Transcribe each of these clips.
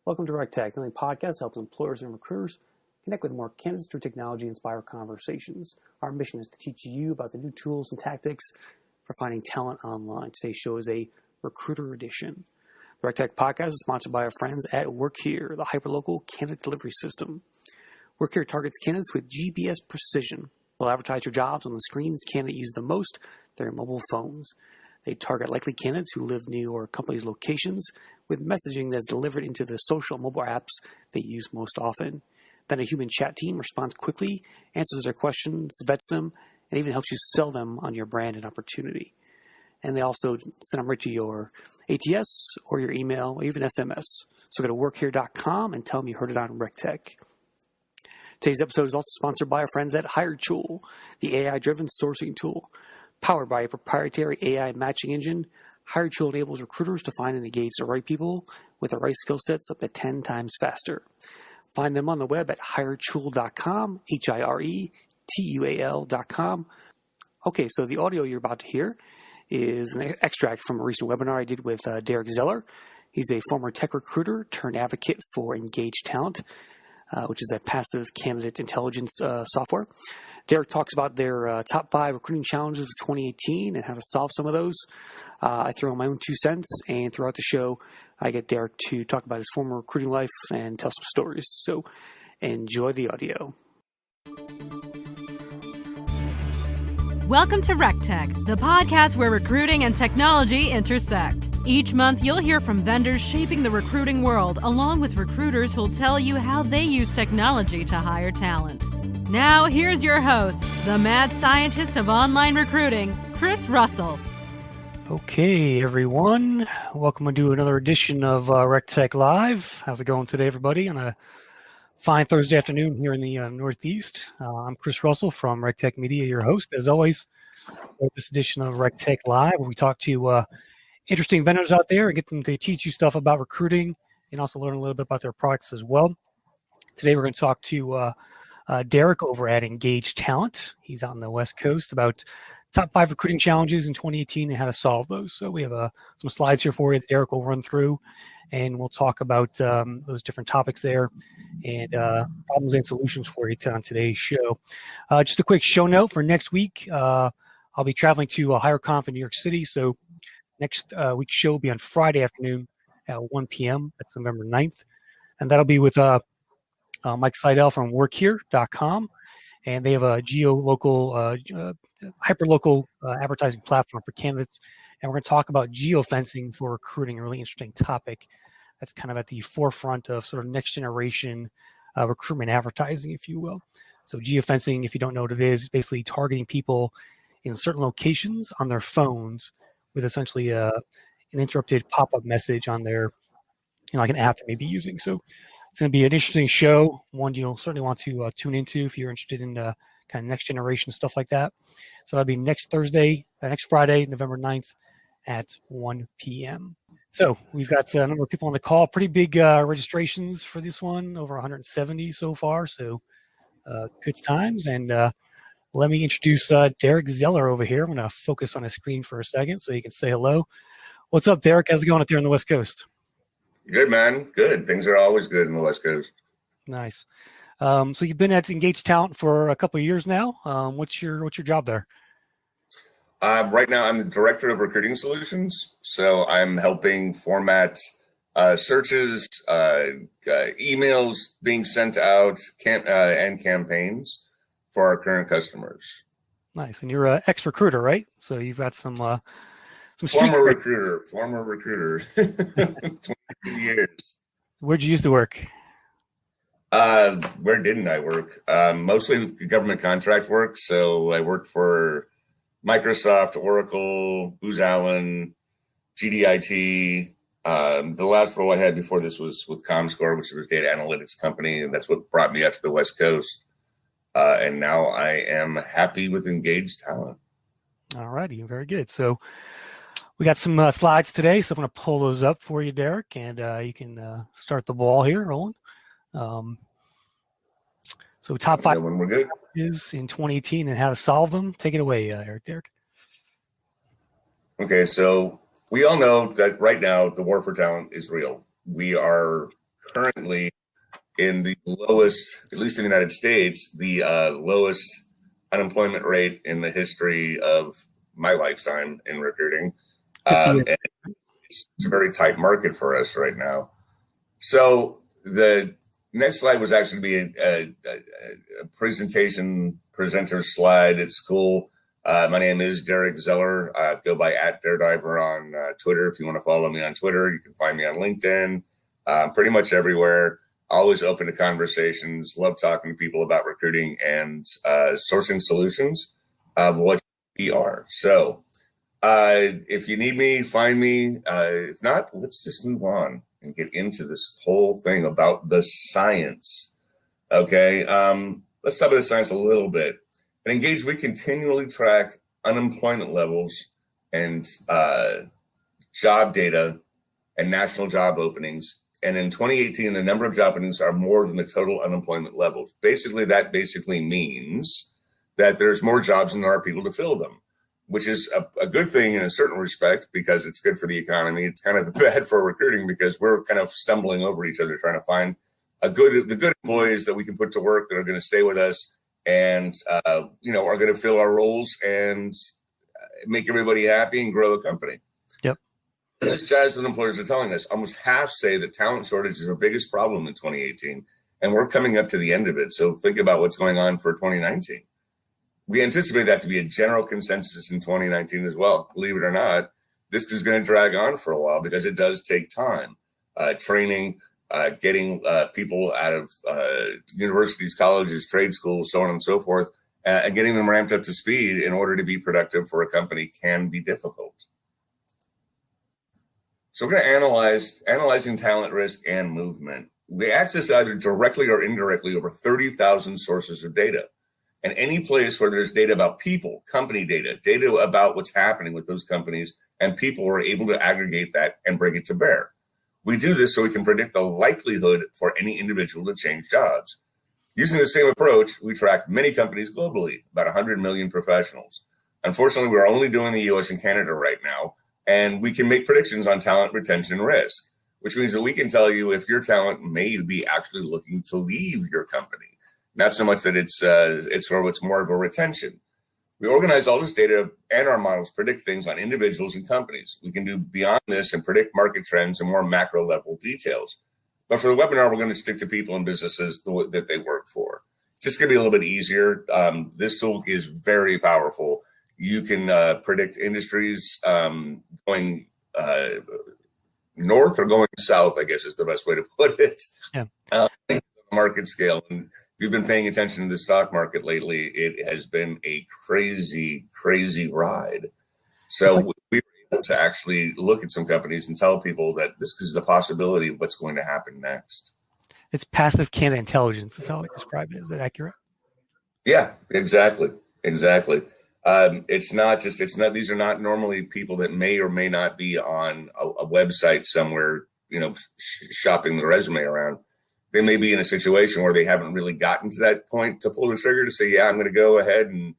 Welcome to RecTech, the only podcast that helps employers and recruiters connect with more candidates through technology-inspired conversations. Our mission is to teach you about the new tools and tactics for finding talent online. Today's show is a recruiter edition. The RecTech podcast is sponsored by our friends at WorkHere, the hyperlocal candidate delivery system. WorkHere targets candidates with GPS precision. They'll advertise your jobs on the screens candidates use the most, their mobile phones. They target likely candidates who live near your company's locations with messaging that's delivered into the social mobile apps they use most often. Then a human chat team responds quickly, answers their questions, vets them, and even helps you sell them on your brand and opportunity. And they also send them right to your ATS or your email or even SMS. So go to workhere.com and tell them you heard it on RecTech. Today's episode is also sponsored by our friends at HireTool, the AI-driven sourcing tool. Powered by a proprietary AI matching engine, HireTool enables recruiters to find and engage the right people with the right skill sets up to 10 times faster. Find them on the web at hiretool.com, HireTual.com. Okay, so the audio you're about to hear is an extract from a recent webinar I did with Derek Zeller. He's a former tech recruiter turned advocate for Engaged Talent, which is a passive candidate intelligence software. Derek talks about their top 5 recruiting challenges of 2018 and how to solve some of those. I throw in my own 2 cents, and throughout the show, I get Derek to talk about his former recruiting life and tell some stories. So enjoy the audio. Welcome to RecTech, the podcast where recruiting and technology intersect. Each month, you'll hear from vendors shaping the recruiting world, along with recruiters who'll tell you how they use technology to hire talent. Now, here's your host, the mad scientist of online recruiting, Chris Russell. Okay, everyone. Welcome to another edition of RecTech Live. How's it going today, everybody? On a fine Thursday afternoon here in the Northeast. I'm Chris Russell from RecTech Media, your host, as always, for this edition of RecTech Live, where we talk to interesting vendors out there and get them to teach you stuff about recruiting and also learn a little bit about their products as well. Today, we're going to talk to Derek over at Engaged Talent. He's out on the West Coast about top 5 recruiting challenges in 2018 and how to solve those. So we have some slides here for you that Derek will run through, and we'll talk about those different topics there and problems and solutions for you on today's show. Just a quick show note for next week. I'll be traveling to HireConf in New York City. So next week's show will be on Friday afternoon at 1 p.m. That's November 9th. And that'll be with Mike Seidel from workhere.com. And they have a hyperlocal advertising platform for candidates. And we're going to talk about geofencing for recruiting, a really interesting topic that's kind of at the forefront of sort of next generation recruitment advertising, if you will. So geofencing, if you don't know what it is basically targeting people in certain locations on their phones with essentially an interrupted pop-up message on their, like an app they may be using. So it's going to be an interesting show, one you'll certainly want to tune into if you're interested in kind of next generation stuff like that. So that'll be next Friday, November 9th at 1 p.m. So we've got a number of people on the call, pretty big registrations for this one, over 170 so far. So good times. And let me introduce Derek Zeller over here. I'm going to focus on his screen for a second so he can say hello. What's up, Derek? How's it going out there on the West Coast? Good, man. Good. Things are always good in the West Coast. Nice. So you've been at Engaged Talent for a couple of years now. What's your job there? Right now, I'm the director of recruiting solutions. So I'm helping format searches, emails being sent out, and campaigns for our current customers. Nice. And you're an ex-recruiter, right? So you've got some former recruiter. 22 years. Where'd you used to work? Where didn't I work? Mostly government contract work. So I worked for Microsoft, Oracle, Booz Allen, GDIT. The last role I had before this was with ComScore, which was a data analytics company, and that's what brought me out to the West Coast. And now I am happy with Engaged Talent. All righty, very good. So we got some slides today, so I'm going to pull those up for you, Derek, and you can start the ball here, rolling. So top 5 is in 2018 and how to solve them. Take it away, Derek. Okay, so we all know that right now the war for talent is real. We are currently in the lowest, at least in the United States, the lowest unemployment rate in the history of my lifetime in recruiting. And it's a very tight market for us right now. So the next slide was actually be a presenter slide. It's cool. My name is Derek Zeller. I go by @Darediver on Twitter. If you want to follow me on Twitter, you can find me on LinkedIn. Pretty much everywhere. Always open to conversations. Love talking to people about recruiting and sourcing solutions of what we are. So if you need me, find me. If not, let's just move on and get into this whole thing about the science. Okay, let's talk about the science a little bit. At Engage, we continually track unemployment levels and job data and national job openings. And in 2018, the number of job openings are more than the total unemployment levels. Basically, that means that there's more jobs than there are people to fill them, which is a good thing in a certain respect because it's good for the economy. It's kind of bad for recruiting because we're kind of stumbling over each other trying to find the good employees that we can put to work that are going to stay with us and are going to fill our roles and make everybody happy and grow the company. Yep. As jobs and employers are telling us, almost half say that talent shortage is our biggest problem in 2018, and we're coming up to the end of it. So think about what's going on for 2019. We anticipate that to be a general consensus in 2019 as well. Believe it or not, this is going to drag on for a while because it does take time. Training, getting people out of universities, colleges, trade schools, so on and so forth, and getting them ramped up to speed in order to be productive for a company can be difficult. So we're going to analyzing talent risk and movement. We access either directly or indirectly over 30,000 sources of data. And any place where there's data about people, company data about what's happening with those companies, and people are able to aggregate that and bring it to bear. We do this so we can predict the likelihood for any individual to change jobs. Using the same approach, we track many companies globally, about 100 million professionals. Unfortunately, we're only doing the US and Canada right now, and we can make predictions on talent retention risk, which means that we can tell you if your talent may be actually looking to leave your company. Not so much that it's more of a retention. We organize all this data and our models predict things on individuals and companies. We can do beyond this and predict market trends and more macro level details. But for the webinar, we're going to stick to people and businesses that they work for. It's just going to be a little bit easier. This tool is very powerful. You can predict industries going north or going south, I guess is the best way to put it. Yeah. Market scale. And if you've been paying attention to the stock market lately, it has been a crazy, crazy ride. So we were able to actually look at some companies and tell people that this is the possibility of what's going to happen next. It's passive candidate intelligence. That's how I describe it. Is that accurate? Yeah, exactly. These are not normally people that may or may not be on a website somewhere, shopping the resume around. They may be in a situation where they haven't really gotten to that point to pull the trigger to say, yeah, I'm going to go ahead and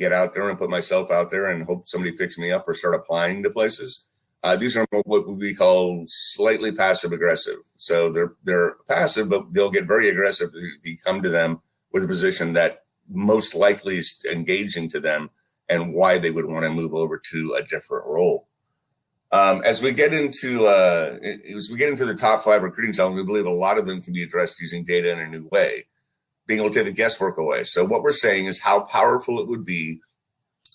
get out there and put myself out there and hope somebody picks me up or start applying to places. These are what we call slightly passive aggressive. So they're passive, but they'll get very aggressive if you come to them with a position that most likely is engaging to them and why they would want to move over to a different role. As we get into the top 5 recruiting challenges, we believe a lot of them can be addressed using data in a new way, being able to take the guesswork away. So what we're saying is how powerful it would be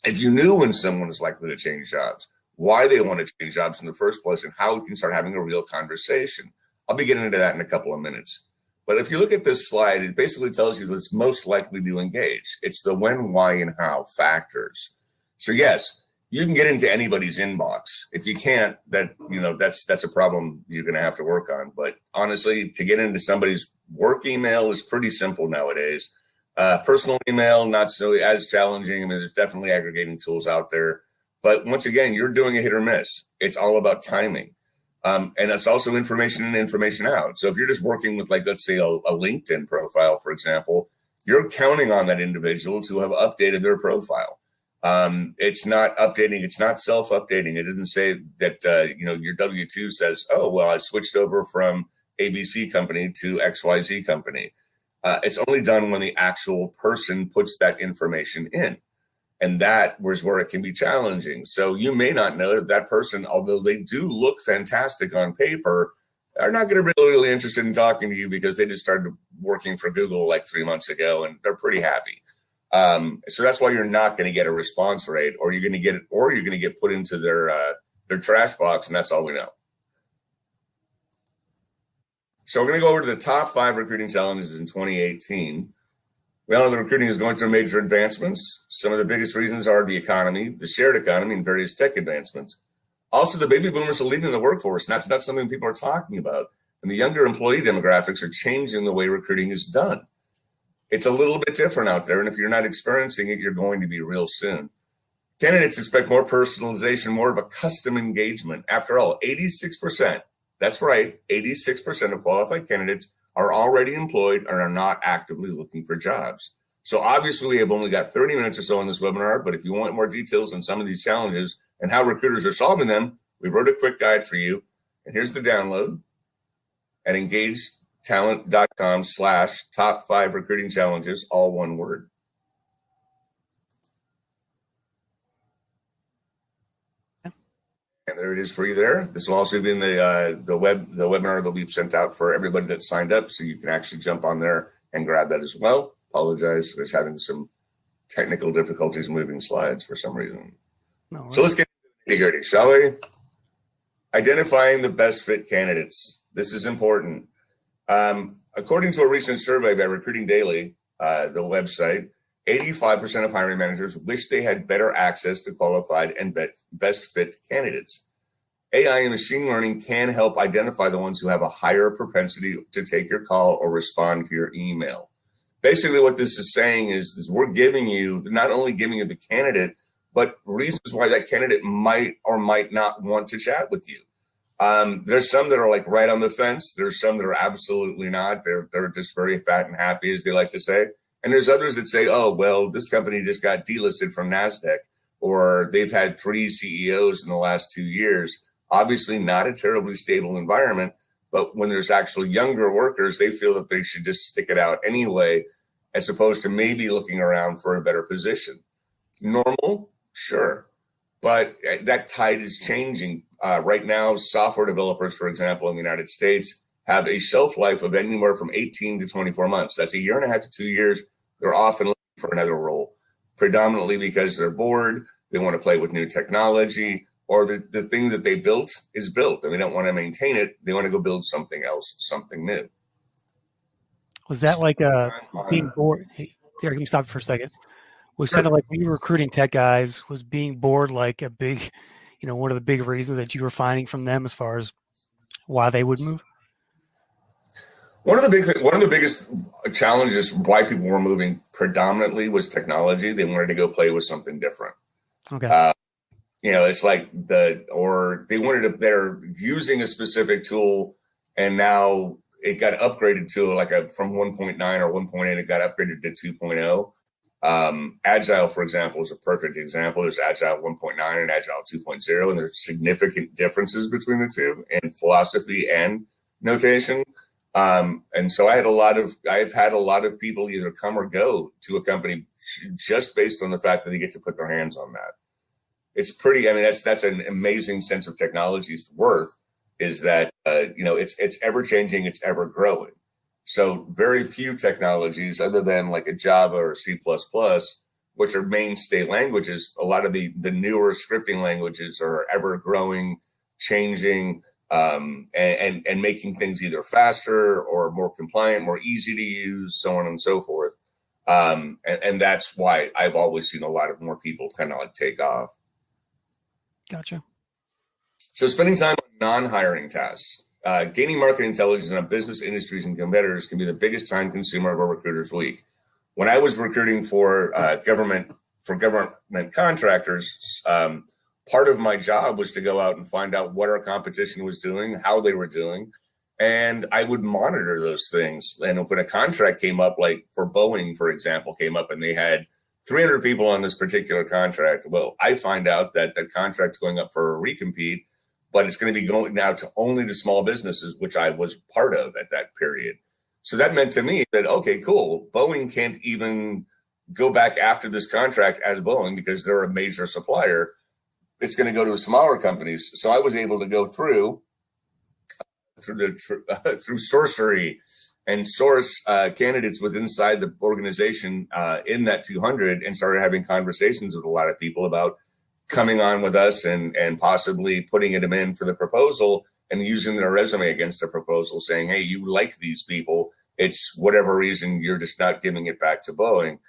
if you knew when someone is likely to change jobs, why they want to change jobs in the first place, and how we can start having a real conversation. I'll be getting into that in a couple of minutes. But if you look at this slide, it basically tells you what's most likely to engage. It's the when, why, and how factors. So yes, you can get into anybody's inbox. If you can't, that's a problem you're going to have to work on. But honestly, to get into somebody's work email is pretty simple nowadays. Personal email, not so as challenging. I mean, there's definitely aggregating tools out there. But once again, you're doing a hit or miss. It's all about timing. And it's also information in, information out. So if you're just working with, let's say, a LinkedIn profile, for example, you're counting on that individual to have updated their profile. It's not updating. It's not self-updating. It doesn't say that, your W-2 says, oh, well, I switched over from ABC company to XYZ company. It's only done when the actual person puts that information in. And that was where it can be challenging. So you may not know that that person, although they do look fantastic on paper, are not going to be really interested in talking to you because they just started working for Google like 3 months ago and they're pretty happy. So that's why you're not going to get a response rate, or you're going to get put into their trash box, and that's all we know. So we're going to go over to the top 5 recruiting challenges in 2018. We all know that recruiting is going through major advancements. Some of the biggest reasons are the economy, the shared economy, and various tech advancements. Also, the baby boomers are leaving the workforce, and that's not something people are talking about. And the younger employee demographics are changing the way recruiting is done. It's a little bit different out there, and if you're not experiencing it, you're going to be real soon. Candidates expect more personalization, more of a custom engagement. After all, 86%, that's right, 86% of qualified candidates are already employed and are not actively looking for jobs. So obviously we have only got 30 minutes or so on this webinar, but if you want more details on some of these challenges and how recruiters are solving them, we wrote a quick guide for you. And here's the download at engagetalent.com/top5 recruiting challenges, all one word. And there it is for you there. This will also be in the webinar that'll be sent out for everybody that signed up, so you can actually jump on there and grab that as well. Apologize for having some technical difficulties moving slides for some reason. No, so let's get into the nitty-gritty, shall we? Identifying the best fit candidates. This is important. According to a recent survey by Recruiting Daily, the website, 85% of hiring managers wish they had better access to qualified and best fit candidates. AI and machine learning can help identify the ones who have a higher propensity to take your call or respond to your email. Basically, what this is saying is we're not only giving you the candidate, but reasons why that candidate might or might not want to chat with you. There's some that are like right on the fence. There's some that are absolutely not. They're just very fat and happy, as they like to say. And there's others that say, oh, well, this company just got delisted from NASDAQ, or they've had 3 CEOs in the last 2 years. Obviously not a terribly stable environment, but when there's actually younger workers, they feel that they should just stick it out anyway, as opposed to maybe looking around for a better position. Normal? Sure. But that tide is changing. Right now, software developers, for example, in the United States, have a shelf life of anywhere from 18 to 24 months. That's a 1.5 to 2 years. They're often looking for another role, predominantly because they're bored, they want to play with new technology, or the thing that they built is built and they don't want to maintain it. They want to go build something else, something new. Was that like being bored? Hey, here, can you stop for a second? Was kind of like when you were recruiting tech guys, was being bored like a big, one of the big reasons that you were finding from them as far as why they would move? One of the biggest challenges why people were moving predominantly was technology. They wanted to go play with something different. Okay. It's like they're using a specific tool, and now it got upgraded to from 1.9 or 1.8, it got upgraded to 2.0. Agile, for example, is a perfect example. There's Agile 1.9 and Agile 2.0, and there's significant differences between the two in philosophy and notation. And so I've had a lot of people either come or go to a company just based on the fact that they get to put their hands on that. It's pretty, that's an amazing sense of technology's worth, is that, it's ever changing, it's ever growing. So very few technologies other than like a Java or C++, which are mainstay languages, a lot of the newer scripting languages are ever growing, changing, and making things either faster or more compliant, more easy to use, so on and so forth. And that's why I've always seen a lot of more people kind of like take off. Gotcha. So spending time on non-hiring tasks, gaining market intelligence on business, industries, and competitors can be the biggest time consumer of a recruiter's week. When I was recruiting for government contractors, part of my job was to go out and find out what our competition was doing, how they were doing, and I would monitor those things. And when a contract came up, like for Boeing, for example, came up and they had 300 people on this particular contract, well, I find out that that contract's going up for a recompete, but it's going to be going now to only the small businesses, which I was part of at that period. So that meant to me that, okay, cool. Boeing can't even go back after this contract as Boeing because they're a major supplier. It's going to go to smaller companies. So I was able to go through sorcery and source candidates with inside the organization in that 200 and started having conversations with a lot of people about coming on with us and possibly putting them in for the proposal and using their resume against the proposal, saying, hey, you like these people. It's whatever reason you're just not giving it back to Boeing.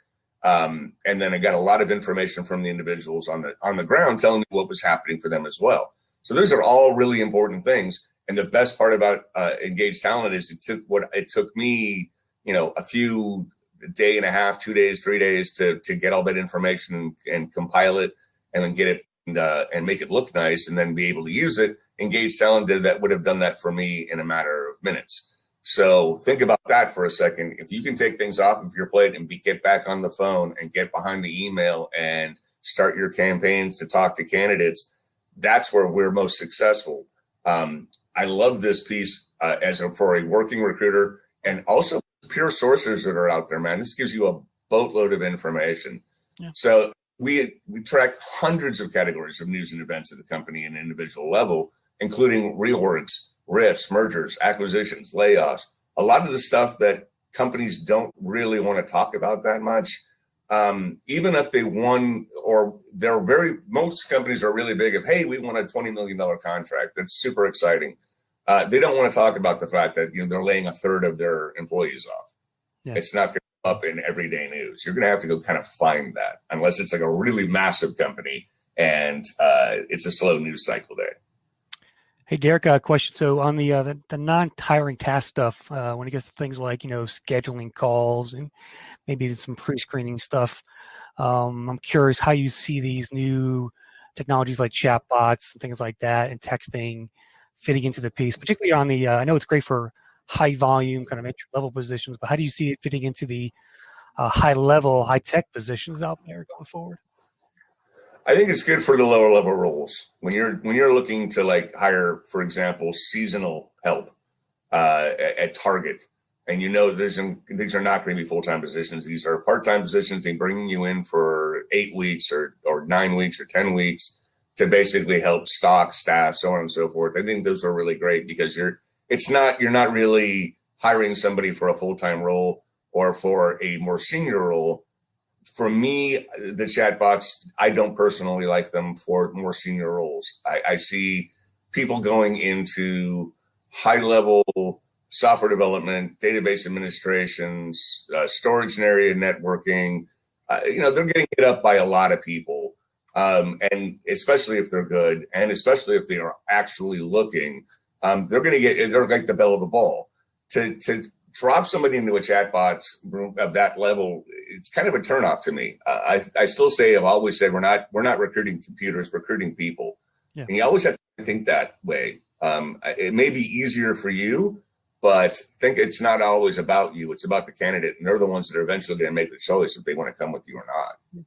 And then I got a lot of information from the individuals on the ground telling me what was happening for them as well. So those are all really important things. And the best part about Engaged Talent is it took me, a day and a half, 2 days, 3 days to get all that information and compile it and then get it and make it look nice and then be able to use it. Engaged Talent would have done that for me in a matter of minutes. So think about that for a second. If you can take things off of your plate and get back on the phone and get behind the email and start your campaigns to talk to candidates, that's where we're most successful. I love this piece for a working recruiter and also pure sourcers that are out there, man. This gives you a boatload of information. Yeah. So we track hundreds of categories of news and events at the company and individual level, including reorgs, rifts, mergers, acquisitions, layoffs, a lot of the stuff that companies don't really want to talk about that much. Even if they won, or most companies are really big of, hey, we won a $20 million contract. That's super exciting. They don't want to talk about the fact that they're laying a third of their employees off. Yeah. It's not going to come up in everyday news. You're going to have to go kind of find that, unless it's like a really massive company and it's a slow news cycle day. Hey, Derek, a question. So on the non-hiring task stuff, when it gets to things like, scheduling calls and maybe some pre-screening stuff, I'm curious how you see these new technologies like chatbots and things like that and texting fitting into the piece, particularly on the, I know it's great for high volume kind of entry-level positions, but how do you see it fitting into the high-level, high-tech positions out there going forward? I think it's good for the lower level roles when you're looking to hire, for example, seasonal help at Target, and these are not going to be full-time positions. These are part-time positions. They're bringing you in for 8 weeks or 9 weeks or 10 weeks to basically help stock, staff, so on and so forth. I think those are really great because you're not really hiring somebody for a full-time role or for a more senior role. For me, the chatbots, I don't personally like them for more senior roles. I see people going into high-level software development, database administrations, storage and area networking. They're getting hit up by a lot of people, and especially if they're good, and especially if they are actually looking, they're like the belle of the ball. To drop somebody into a chatbot of that level, it's kind of a turnoff to me. I still say, I've always said, we're not recruiting computers, recruiting people. Yeah. And you always have to think that way. It may be easier for you, but think it's not always about you. It's about the candidate, and they're the ones that are eventually going to make the choice if they want to come with you or not.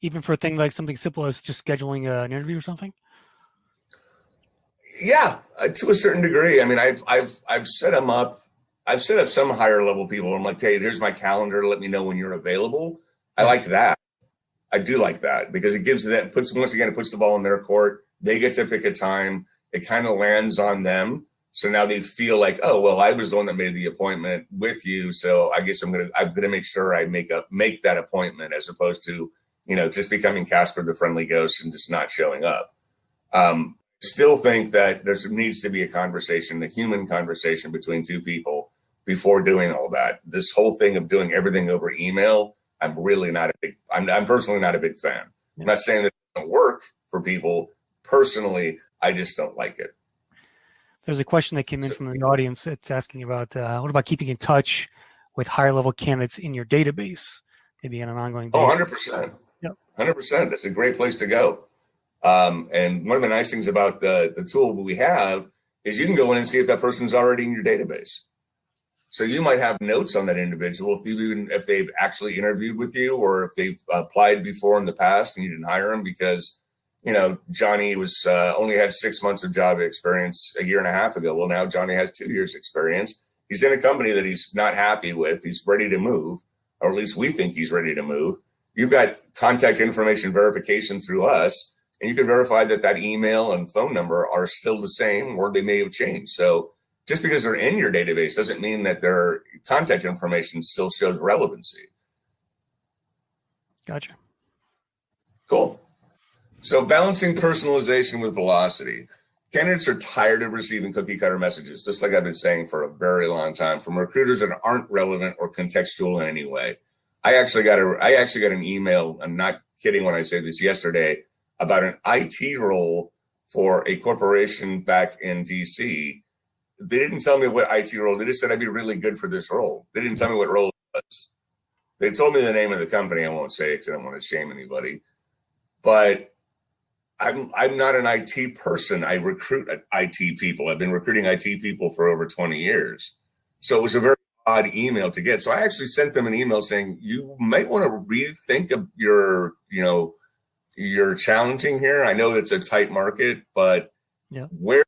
Even for a thing like something simple as just scheduling an interview or something. Yeah, to a certain degree. I mean, I've set them up. I've set up some higher level people. I'm like, hey, here's my calendar. Let me know when you're available. I like that. I do like that because it gives it puts the ball in their court. They get to pick a time. It kind of lands on them. So now they feel like, oh, well, I was the one that made the appointment with you. So I guess I'm gonna make sure I make that appointment, as opposed to, just becoming Casper the Friendly Ghost and just not showing up. Still think that there needs to be a human conversation between two people before doing all that. This whole thing of doing everything over email, I'm personally not a big fan. I'm not saying that it doesn't work for people. Personally, I just don't like it. There's a question that came in from the audience. It's asking about what about keeping in touch with higher level candidates in your database, maybe on an ongoing basis? 100%. Yep. 100%. That's a great place to go. And one of the nice things about the tool we have is you can go in and see if that person's already in your database. So you might have notes on that individual if they've actually interviewed with you, or if they've applied before in the past and you didn't hire them because Johnny was only had 6 months of job experience a year and a half ago. Well, now Johnny has 2 years experience. He's in a company that he's not happy with. He's ready to move, or at least we think he's ready to move. You've got contact information verification through us, and you can verify that that email and phone number are still the same, or they may have changed. So just because they're in your database doesn't mean that their contact information still shows relevancy. Gotcha. Cool. So balancing personalization with velocity. Candidates are tired of receiving cookie cutter messages, just like I've been saying for a very long time, from recruiters that aren't relevant or contextual in any way. I actually got an email, I'm not kidding when I say this, yesterday, about an IT role for a corporation back in DC. They didn't tell me what IT role. They just said I'd be really good for this role. They didn't tell me what role it was. They told me the name of the company. I won't say it because I don't want to shame anybody. But I'm not an IT person. I recruit IT people. I've been recruiting IT people for over 20 years. So it was a very odd email to get. So I actually sent them an email saying, you might want to rethink of your challenging here. I know it's a tight market, but where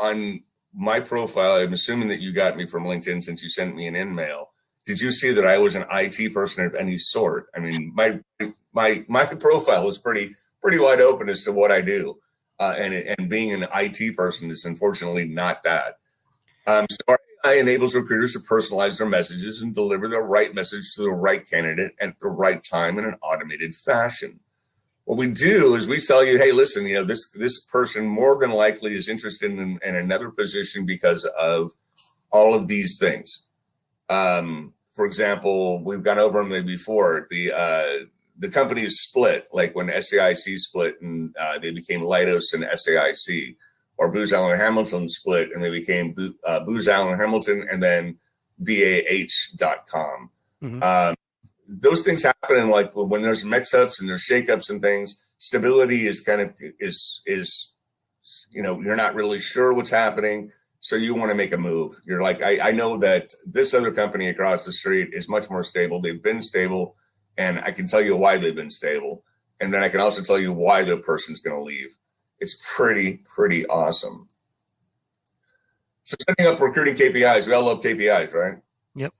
on my profile, I'm assuming that you got me from LinkedIn since you sent me an email. Did you see that I was an IT person of any sort? I mean, my profile is pretty wide open as to what I do, and being an IT person is unfortunately not that. So our AI enables recruiters to personalize their messages and deliver the right message to the right candidate at the right time in an automated fashion. What we do is we tell you, hey, listen, this person more than likely is interested in another position because of all of these things. For example, we've gone over them before. The company is split, like when SAIC split and they became Leidos and SAIC, or Booz Allen Hamilton split and they became Booz Allen Hamilton and then BAH.com. Mm-hmm. Those things happen, and like when there's mix-ups and there's shake-ups and things, stability is you're not really sure what's happening. So you want to make a move. You're like, I know that this other company across the street is much more stable. They've been stable, and I can tell you why they've been stable. And then I can also tell you why the person's going to leave. It's pretty awesome. So setting up recruiting KPIs. We all love KPIs, right? Yep.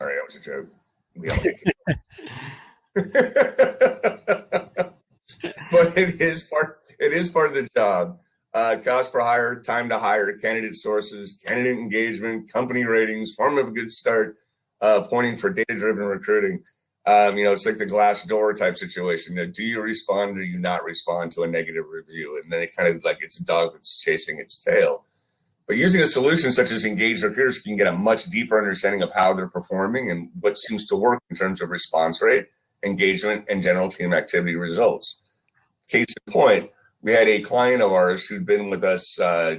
All right, that was a joke. We all like But it is part of the job. Cost per hire, time to hire, candidate sources, candidate engagement, company ratings, form of a good start, pointing for data-driven recruiting. It's like the glass door type situation. Do you respond or do you not respond to a negative review? And then it kind of like it's a dog that's chasing its tail. But using a solution such as Engaged Recruiters can get a much deeper understanding of how they're performing and what seems to work in terms of response rate, engagement, and general team activity results. Case in point, we had a client of ours who'd been with us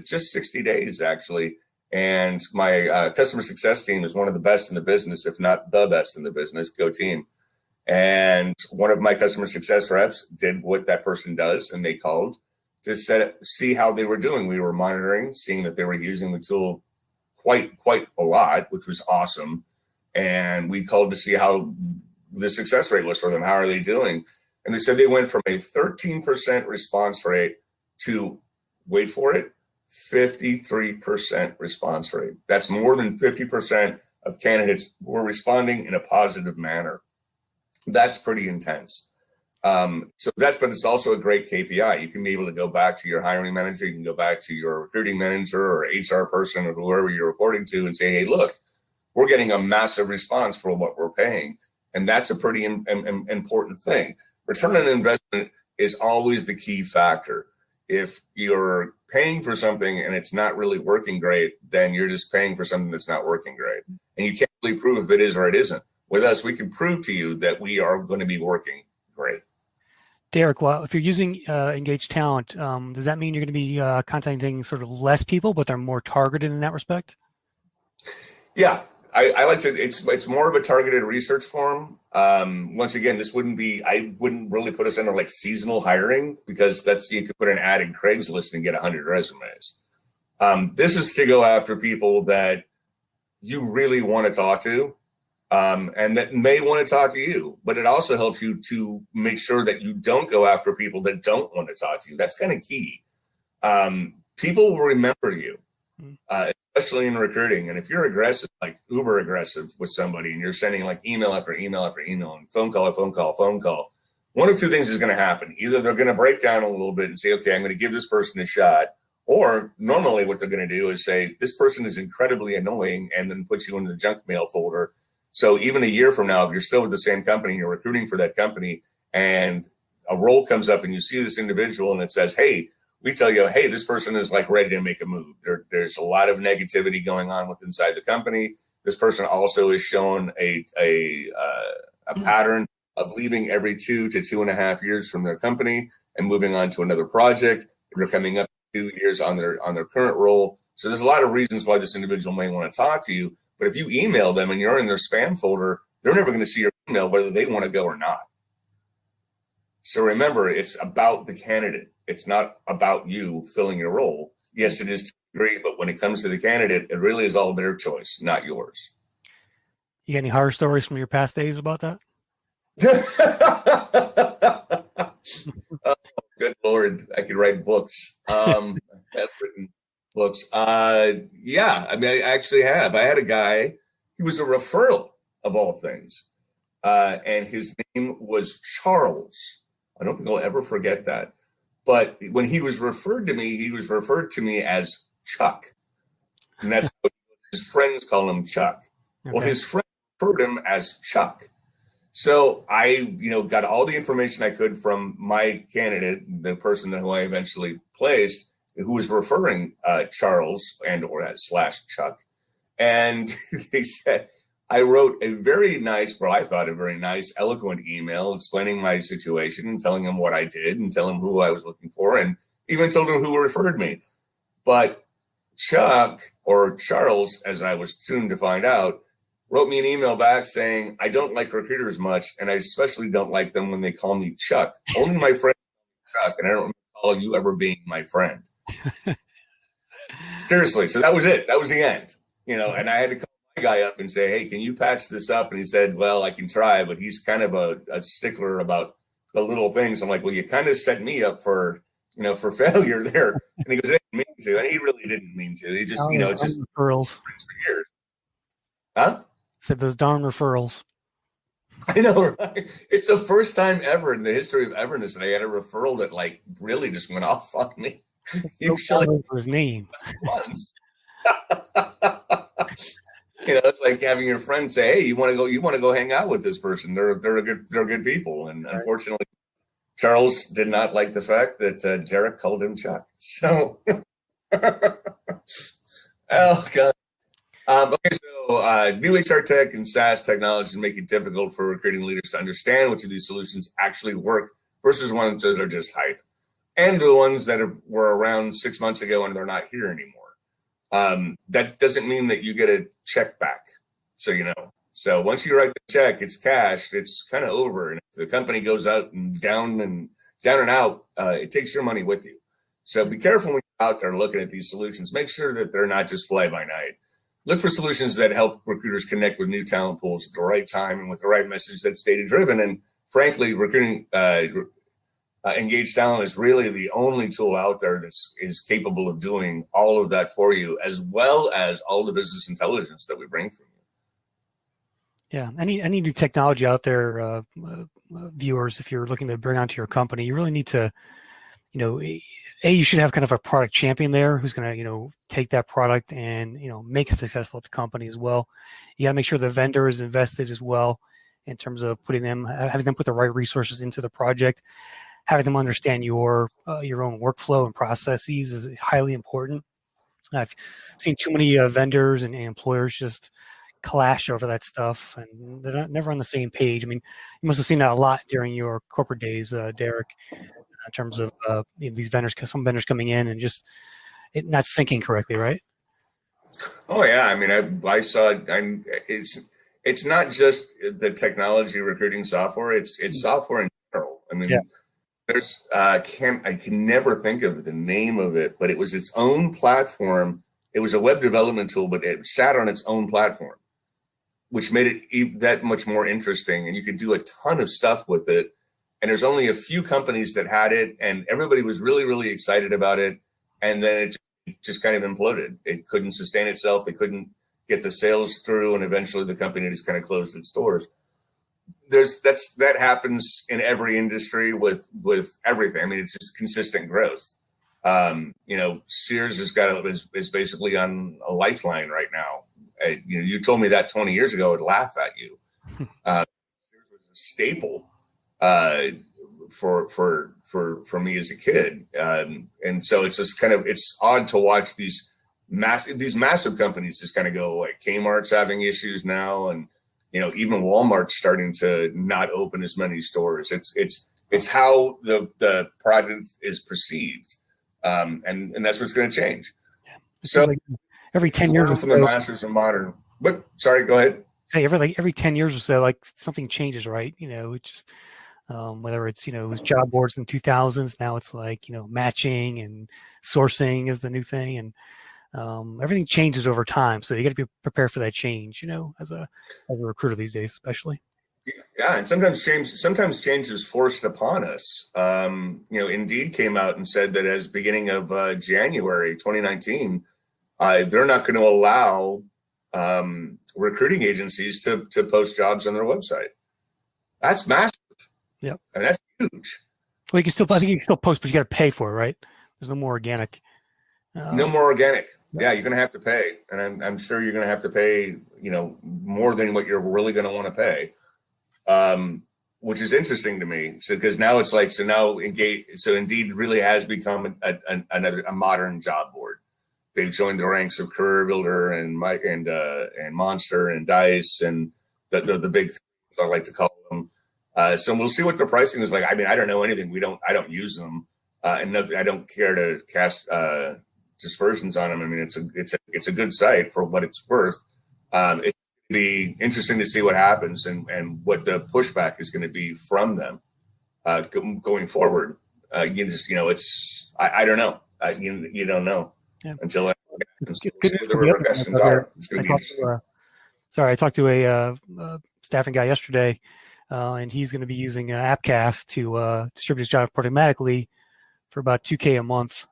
just 60 days, actually. And my customer success team is one of the best in the business, if not the best in the business. Go team. And one of my customer success reps did what that person does, and they called to see how they were doing. We were monitoring, seeing that they were using the tool quite a lot, which was awesome. And we called to see how the success rate was for them. How are they doing? And they said they went from a 13% response rate to, wait for it, 53% response rate. That's more than 50% of candidates who are responding in a positive manner. That's pretty intense. But it's also a great KPI. You can be able to go back to your hiring manager, you can go back to your recruiting manager or HR person or whoever you're reporting to and say, hey, look, we're getting a massive response for what we're paying. And that's a pretty important thing. Return on investment is always the key factor. If you're paying for something and it's not really working great, then you're just paying for something that's not working great. And you can't really prove if it is or it isn't. With us, we can prove to you that we are going to be working great. Derek, well, if you're using Engaged Talent, does that mean you're going to be contacting sort of less people, but they're more targeted in that respect? Yeah, I like to. It's more of a targeted research form. Once again, I wouldn't really put us under like seasonal hiring because you could put an ad in Craigslist and get 100 resumes. This is to go after people that you really want to talk to. and that may want to talk to you, but it also helps you to make sure that you don't go after people that don't want to talk to you. That's kind of key. People will remember you, especially in recruiting. And if you're aggressive, like uber aggressive with somebody, and you're sending like email after email after email and phone call, one of two things is going to happen. Either they're going to break down a little bit and say, okay, I'm going to give this person a shot. Or normally what they're going to do is say, this person is incredibly annoying, and then put you into the junk mail folder. So even a year from now, if you're still with the same company, you're recruiting for that company, and a role comes up and you see this individual and it says, hey, we tell you, hey, this person is like ready to make a move. There's a lot of negativity going on with inside the company. This person also is shown a pattern of leaving every 2 to 2.5 years from their company and moving on to another project. They're coming up 2 years on their current role. So there's a lot of reasons why this individual may want to talk to you. But if you email them and you're in their spam folder, they're never going to see your email, whether they want to go or not. So remember, it's about the candidate. It's not about you filling your role. Yes, it is to a degree, but when it comes to the candidate, it really is all their choice, not yours. You got any horror stories from your past days about that? Oh, good Lord, I could write books. I've written books. Yeah, I mean, I actually have. I had a guy, he was a referral of all things. And his name was Charles. I don't think I'll ever forget that. But when he was referred to me, he was referred to me as Chuck. And that's what his friends call him, Chuck. Okay. Well, his friends referred him as Chuck. So I, got all the information I could from my candidate, the person who I eventually placed, who was referring Charles or / Chuck. And they said, I wrote a very nice, I thought a very nice, eloquent email explaining my situation and telling him what I did and telling him who I was looking for, and even told him who referred me. But Chuck, or Charles, as I was soon to find out, wrote me an email back saying, I don't like recruiters much, and I especially don't like them when they call me Chuck. Only my friend Chuck, and I don't recall you ever being my friend. Seriously, so that was it. That was the end. And I had to call my guy up and say, hey, can you patch this up? And he said, well, I can try, but he's kind of a stickler about the little things. I'm like, well, you kind of set me up for failure there. And he goes, I didn't mean to. And he really didn't mean to. He just, it's just referrals for years. Huh? Said those darn referrals. I know, right? It's the first time ever in the history of Everness that I had a referral that really just went off on me. Usually for his name. Once. It's like having your friend say, hey, you want to go hang out with this person. They're good people. And right. Unfortunately, Charles did not like the fact that Derek called him Chuck. So, oh God. Okay, so new HR tech and SaaS technologies make it difficult for recruiting leaders to understand which of these solutions actually work versus ones that are just hype, and the ones that were around 6 months ago and they're not here anymore. That doesn't mean that you get a check back. So, so once you write the check, it's cashed, it's kind of over. And if the company goes out and down and out, it takes your money with you. So be careful when you're out there looking at these solutions. Make sure that they're not just fly by night. Look for solutions that help recruiters connect with new talent pools at the right time and with the right message that's data driven. And frankly, recruiting engaged talent is really the only tool out there that is capable of doing all of that for you, as well as all the business intelligence that we bring from you. Yeah, any new technology out there, viewers, if you're looking to bring onto your company, you really need to, you should have kind of a product champion there who's going to, take that product and, make it successful at the company as well. You got to make sure the vendor is invested as well in terms of having them put the right resources into the project. Having them understand your own workflow and processes is highly important. I've seen too many vendors and employers just clash over that stuff, and they're never on the same page. I mean, you must have seen that a lot during your corporate days, Derek, in terms of these vendors, some vendors coming in and just it not syncing correctly, right? Oh yeah, I mean, I saw. It's not just the technology recruiting software; it's software in general. I mean. Yeah. There's I can never think of the name of it, but it was its own platform. It was a web development tool, but it sat on its own platform. which made it that much more interesting. And you could do a ton of stuff with it. And there's only a few companies that had it, and everybody was really, really excited about it. And then it just kind of imploded. It couldn't sustain itself. They couldn't get the sales through, and eventually the company just kind of closed its doors. That happens in every industry with everything. I mean, it's just consistent growth. Sears is basically on a lifeline right now. You told me that 20 years ago, I would laugh at you. Sears was a staple for me as a kid, and so it's just it's odd to watch these massive companies just kind of go away. Kmart's having issues now, and even Walmart's starting to not open as many stores. It's how the product is perceived, and that's what's going to change. Yeah. So like every 10 years from the masters of modern. But sorry, go ahead. Say every 10 years or so, like something changes, right? It's just whether it's it was job boards in 2000s, now it's like matching and sourcing is the new thing, and everything changes over time, so you got to be prepared for that change, as a recruiter these days, especially. Yeah, and sometimes change is forced upon us. Indeed came out and said that as beginning of January 2019, they're not going to allow recruiting agencies to post jobs on their website. That's massive. Yep, and that's huge. Well, I think you can still post, but you got to pay for it, right? There's no more organic. No more organic. Yeah, you're going to have to pay, and I'm sure you're going to have to pay, more than what you're really going to want to pay, which is interesting to me. So because now it's like, Indeed really has become a modern job board. They've joined the ranks of Career Builder and Monster and Dice and the big things I like to call them. So we'll see what the pricing is like. I mean, I don't know anything. I don't use them, and I don't care to cast dispersions on them. I mean, it's a good site for what it's worth. It'd be interesting to see what happens and what the pushback is going to be from them going forward. I don't know. You don't know until that happens. The repercussions are. It's going to be interesting. I talked to a staffing guy yesterday, and he's going to be using Appcast to distribute his job automatically for about $2,000 a month.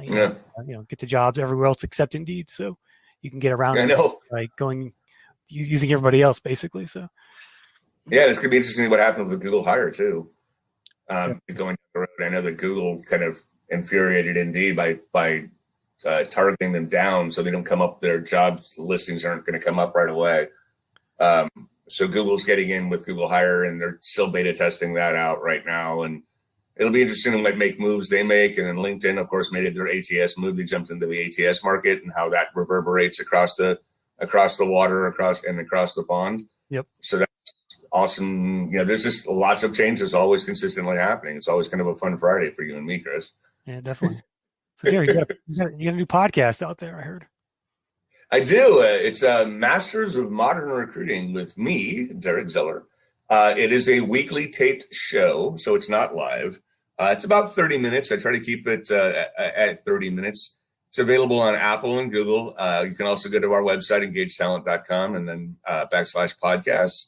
Get the jobs everywhere else except Indeed, so you can get around like using everybody else basically. So yeah, it's gonna be interesting what happened with the Google hire too. Going down the road, I know that Google kind of infuriated Indeed by targeting them down so they don't come up. Their jobs listings aren't going to come up right away. So Google's getting in with Google Hire, and they're still beta testing that out right now, and it'll be interesting to make moves they make. And then LinkedIn, of course, made it their ATS move. They jumped into the ATS market and how that reverberates across the water, across the pond. Yep. So that's awesome. There's just lots of changes always consistently happening. It's always kind of a fun Friday for you and me, Chris. Yeah, definitely. So Gary, you got a new podcast out there, I heard. I do. It's Masters of Modern Recruiting with me, Derek Zeller. It is a weekly taped show, so it's not live. It's about 30 minutes. I try to keep it at 30 minutes. It's available on Apple and Google. You can also go to our website, engagetalent.com, and then /podcasts.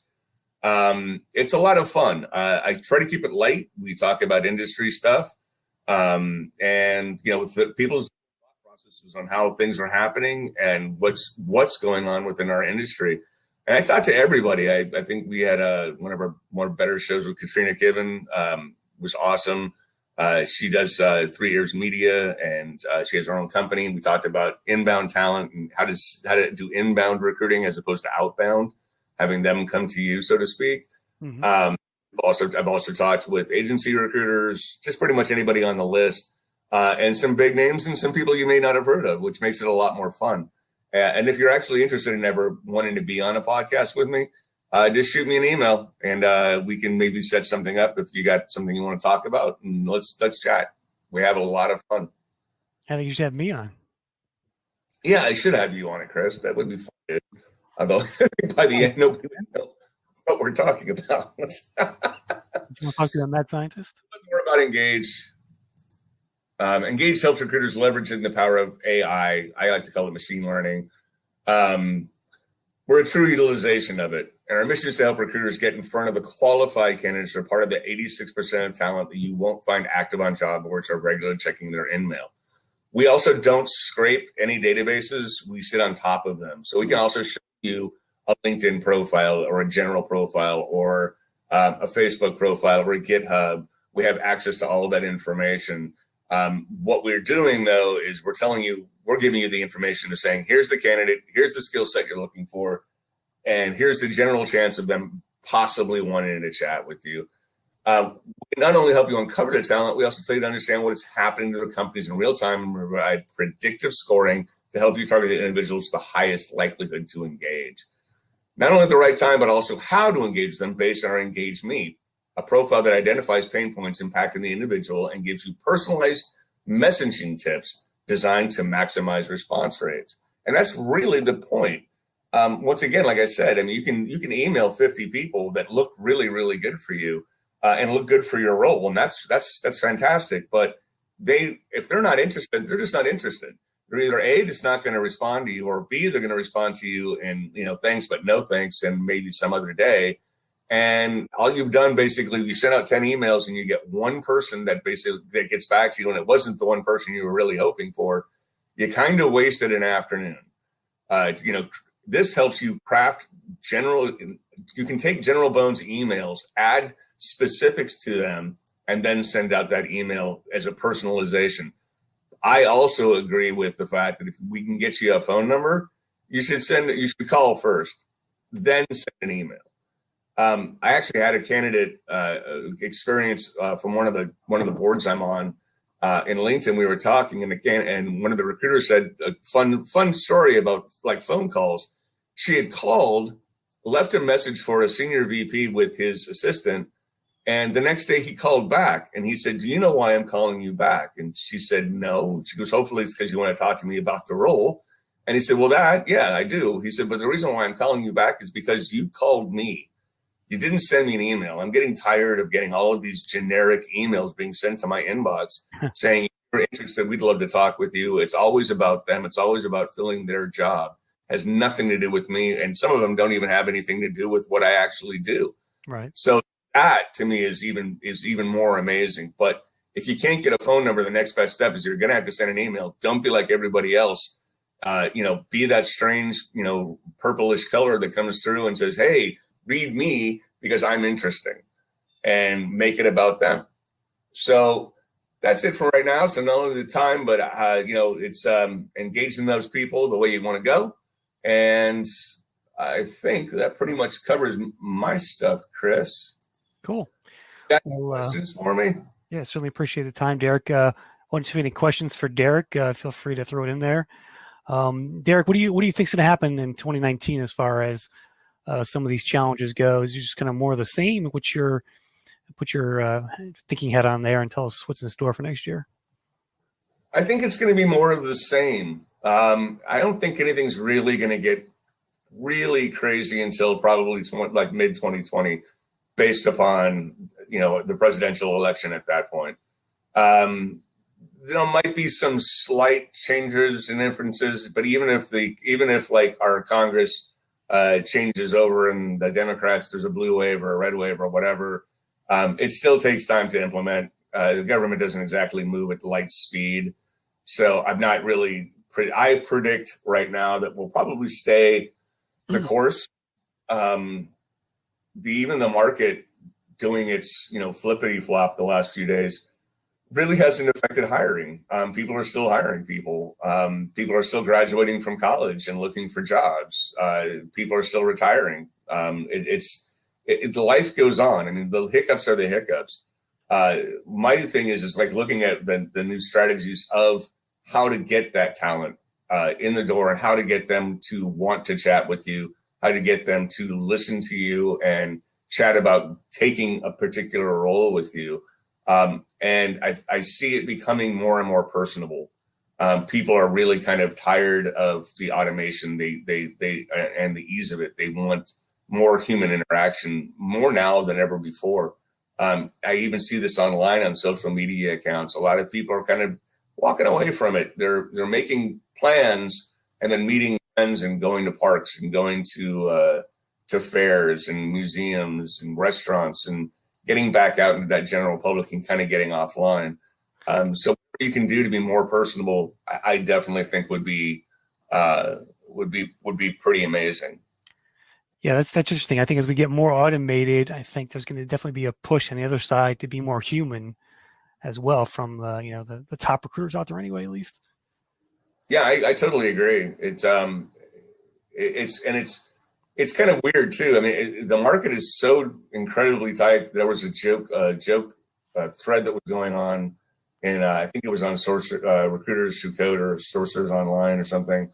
It's a lot of fun. I try to keep it light. We talk about industry stuff, and with the people's processes on how things are happening and what's going on within our industry. And I talked to everybody. I think we had one of our more better shows with Katrina Kiven. Was awesome. She does 3 Years Media, and she has her own company. We talked about inbound talent and how to do inbound recruiting as opposed to outbound, having them come to you, so to speak. Mm-hmm. I've also talked with agency recruiters, just pretty much anybody on the list, and some big names and some people you may not have heard of, which makes it a lot more fun. And if you're actually interested in ever wanting to be on a podcast with me, just shoot me an email, and we can maybe set something up if you got something you want to talk about, and let's chat. We have a lot of fun. I think you should have me on. Yeah, I should have you on it, Chris. That would be fun. Although by the end, nobody would know what we're talking about. You want to talk to that mad scientist? More about Engage. Engage helps recruiters leveraging the power of AI. I like to call it machine learning. we're a true utilization of it. And our mission is to help recruiters get in front of the qualified candidates who are part of the 86% of talent that you won't find active on job boards or regularly checking their in-mail. We also don't scrape any databases. We sit on top of them. So we can also show you a LinkedIn profile or a general profile or a Facebook profile or a GitHub. We have access to all of that information. What we're doing, though, is we're giving you the information of saying, here's the candidate, here's the skill set you're looking for, and here's the general chance of them possibly wanting to chat with you. We not only help you uncover the talent, we also tell you to understand what is happening to the companies in real time and provide predictive scoring to help you target the individuals with the highest likelihood to engage. Not only at the right time, but also how to engage them based on our Engage Me, a profile that identifies pain points impacting the individual and gives you personalized messaging tips designed to maximize response rates. And that's really the point. Once again, like I said, I mean, you can email 50 people that look really, really good for you and look good for your role, and that's fantastic. But if they're not interested, they're just not interested. They're either A, just not going to respond to you, or B, they're going to respond to you and thanks but no thanks, and maybe some other day. And all you've done, basically, you send out 10 emails and you get one person that gets back to you, and it wasn't the one person you were really hoping for. You kind of wasted an afternoon. This helps you craft you can take general bones emails, add specifics to them, and then send out that email as a personalization. I also agree with the fact that if we can get you a phone number, you should call first, then send an email. I actually had a candidate experience from one of the boards I'm on in LinkedIn. We were talking, and one of the recruiters said a fun story about like phone calls. She had called, left a message for a senior VP with his assistant, and the next day he called back and he said, "Do you know why I'm calling you back?" And she said, "No." She goes, "Hopefully it's because you want to talk to me about the role." And he said, "Well, yeah, I do." He said, "But the reason why I'm calling you back is because you called me. You didn't send me an email. I'm getting tired of getting all of these generic emails being sent to my inbox saying, if you're interested, we'd love to talk with you. It's always about them. It's always about filling their job. Has nothing to do with me. And some of them don't even have anything to do with what I actually do." Right. So that to me is even more amazing. But if you can't get a phone number, the next best step is you're going to have to send an email. Don't be like everybody else. Be that strange, purplish color that comes through and says, "Hey, read me because I'm interesting," and make it about them. So that's it for right now. So not only the time, but it's engaging those people the way you want to go. And I think that pretty much covers my stuff, Chris. Cool. Got any questions for me? Yeah, certainly appreciate the time, Derek. Once you have any questions for Derek, feel free to throw it in there. Derek, what do you think is going to happen in 2019 as far as some of these challenges go? Is it just kind of more of the same? Put your thinking hat on there and tell us what's in store for next year. I think it's going to be more of the same. I don't think anything's really going to get really crazy until probably like mid 2020, based upon the presidential election at that point. There might be some slight changes and inferences, but even if like our Congress changes over and the Democrats, there's a blue wave or a red wave or whatever, it still takes time to implement. The government doesn't exactly move at light speed. So I'm not really, I predict right now that we'll probably stay the course. Even the market doing its, flippity flop the last few days really hasn't affected hiring. People are still hiring people. People are still graduating from college and looking for jobs. People are still retiring. The life goes on. I mean, the hiccups are the hiccups. My thing is like looking at the new strategies of how to get that talent in the door and how to get them to want to chat with you, how to get them to listen to you and chat about taking a particular role with you. And I see it becoming more and more personable. People are really kind of tired of the automation, they and the ease of it. They want more human interaction, more now than ever before. I even see this online on social media accounts. A lot of people are kind of walking away from it. They're making plans and then meeting friends and going to parks and going to fairs and museums and restaurants and getting back out into that general public and kind of getting offline. So what you can do to be more personable, I definitely think would be pretty amazing. Yeah, that's interesting. I think as we get more automated, I think there's going to definitely be a push on the other side to be more human as well from the top recruiters out there anyway, at least. Yeah, I totally agree. It's kind of weird too. I mean, the market is so incredibly tight. There was a joke thread that was going on, and I think it was on Recruiters Who Code or Sourcers Online or something.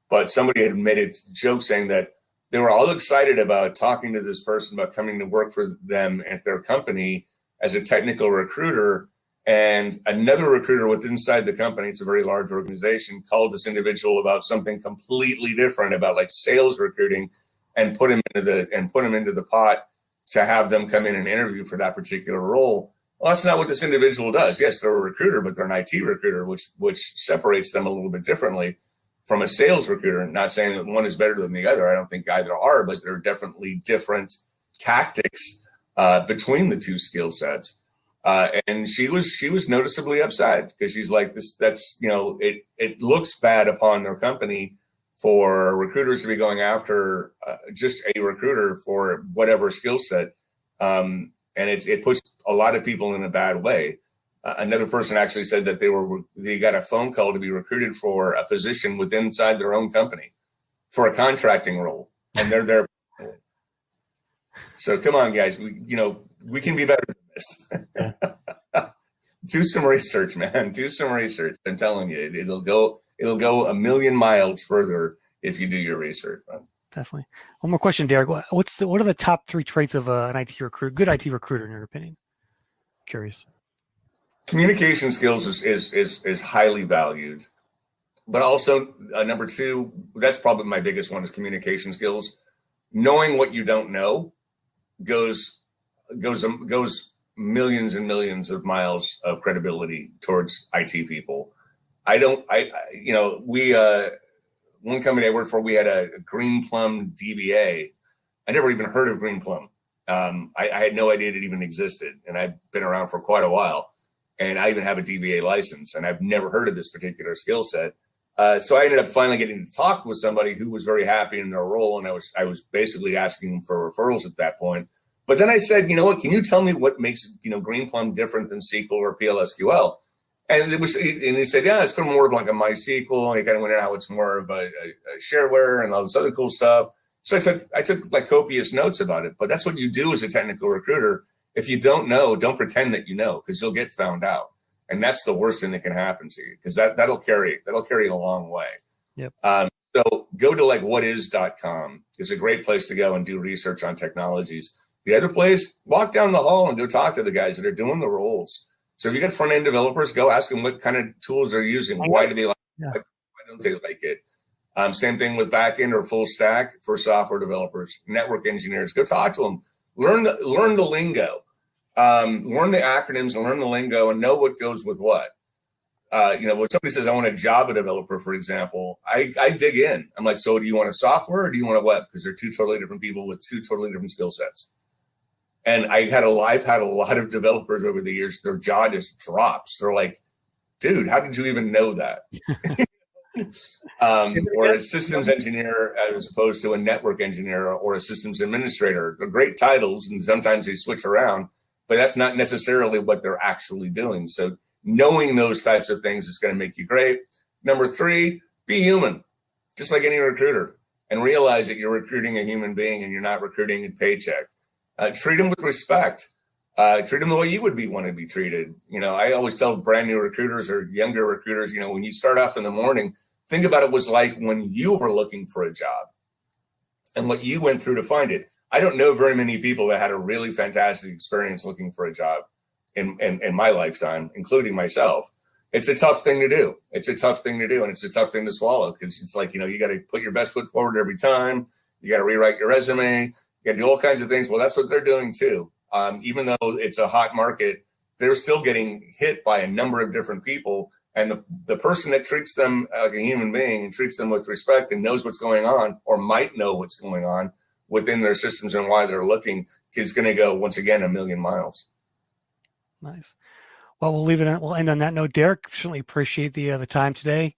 But somebody had made a joke saying that they were all excited about talking to this person about coming to work for them at their company as a technical recruiter. And another recruiter within inside the company, it's a very large organization, called this individual about something completely different about like sales recruiting and put him into the pot to have them come in and interview for that particular role. Well, that's not what this individual does. Yes, they're a recruiter, but they're an IT recruiter, which separates them a little bit differently from a sales recruiter. Not saying that one is better than the other. I don't think either are, but there are definitely different tactics between the two skill sets. And she was noticeably upset because she's like, it looks bad upon their company for recruiters to be going after just a recruiter for whatever skill set. And it puts a lot of people in a bad way. Another person actually said that they got a phone call to be recruited for a position within inside their own company for a contracting role, and they're there. So come on, guys, we can be better than this. Do some research, man. Do some research. I'm telling you, it'll go a million miles further if you do your research, man. Definitely. One more question, Derek. What are the top 3 traits of an IT recruiter, good IT recruiter, in your opinion? Curious. Communication skills is highly valued, but also number 2, that's probably my biggest one, is communication skills. Knowing what you don't know goes millions and millions of miles of credibility towards IT people. One company I worked for, we had a Green Plum DBA. I never even heard of Green Plum. I had no idea it even existed, and I've been around for quite a while. And I even have a DBA license, and I've never heard of this particular skill set. So I ended up finally getting to talk with somebody who was very happy in their role, and I was basically asking them for referrals at that point. But then I said, you know what? Can you tell me what makes Green Plum different than SQL or PLSQL? And he said, yeah, it's kind of more of like a MySQL. And he kind of went into how it's more of a shareware and all this other cool stuff. So I took like copious notes about it. But that's what you do as a technical recruiter. If you don't know, don't pretend that you know, because you'll get found out. And that's the worst thing that can happen to you, because that'll carry a long way. Yep. So go to like whatis.com. It's a great place to go and do research on technologies. The other place, walk down the hall and go talk to the guys that are doing the roles. So if you got front-end developers, go ask them what kind of tools they're using. Why do they like it? Why don't they like it? Same thing with back-end or full stack for software developers, network engineers. Go talk to them. Learn the lingo. Learn the acronyms and learn the lingo and know what goes with what. When somebody says, I want a Java developer, for example, I dig in. I'm like, so do you want a software or do you want a web? Because they're 2 totally different people with 2 totally different skill sets. And I've had a lot of developers over the years, their jaw just drops. They're like, dude, how did you even know that? Or a systems engineer as opposed to a network engineer or a systems administrator. They're great titles, and sometimes they switch around, but that's not necessarily what they're actually doing. So knowing those types of things is going to make you great. Number 3, be human, just like any recruiter, and realize that you're recruiting a human being and you're not recruiting a paycheck. Treat them with respect. Treat them the way you would want to be treated. I always tell brand new recruiters or younger recruiters, when you start off in the morning, think about it was like when you were looking for a job and what you went through to find it. I don't know very many people that had a really fantastic experience looking for a job in my lifetime, including myself. It's a tough thing to do. And it's a tough thing to swallow, because it's like, you got to put your best foot forward every time. You got to rewrite your resume. You got to do all kinds of things. Well, that's what they're doing too. Even though it's a hot market, they're still getting hit by a number of different people And the person that treats them like a human being and treats them with respect and knows what's going on, or might know what's going on within their systems and why they're looking, is going to go, once again, a million miles. Nice. Well, we'll end on that note. Derek, certainly appreciate the time today,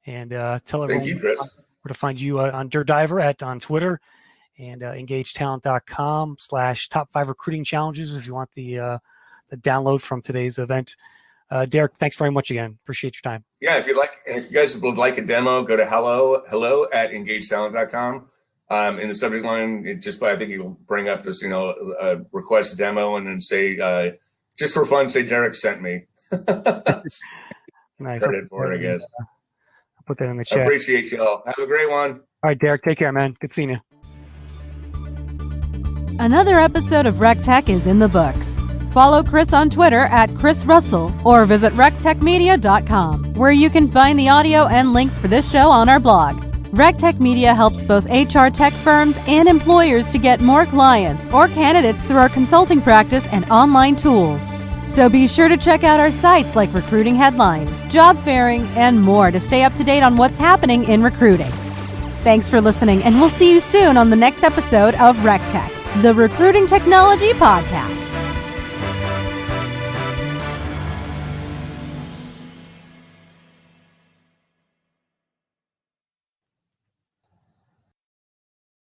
and tell everyone Thank you, Chris. where to find you on Dirt Diver on Twitter, and engagetalent.com/top5 recruiting challenges if you want the download from today's event. Derek, thanks very much again. Appreciate your time. Yeah, if you guys would like a demo, go to hello@engagetalent.com. In the subject line, I think you'll bring up this, request a demo, and then say, just for fun, say Derek sent me. Nice. Credit for it, I guess. I'll put that in the chat. I appreciate y'all. Have a great one. All right, Derek, take care, man. Good seeing you. Another episode of RecTech is in the books. Follow Chris on Twitter @Chris Russell or visit rectechmedia.com, where you can find the audio and links for this show on our blog. RecTech Media helps both HR tech firms and employers to get more clients or candidates through our consulting practice and online tools. So be sure to check out our sites like recruiting headlines, job fairing, and more to stay up to date on what's happening in recruiting. Thanks for listening, and we'll see you soon on the next episode of RecTech, the Recruiting Technology Podcast.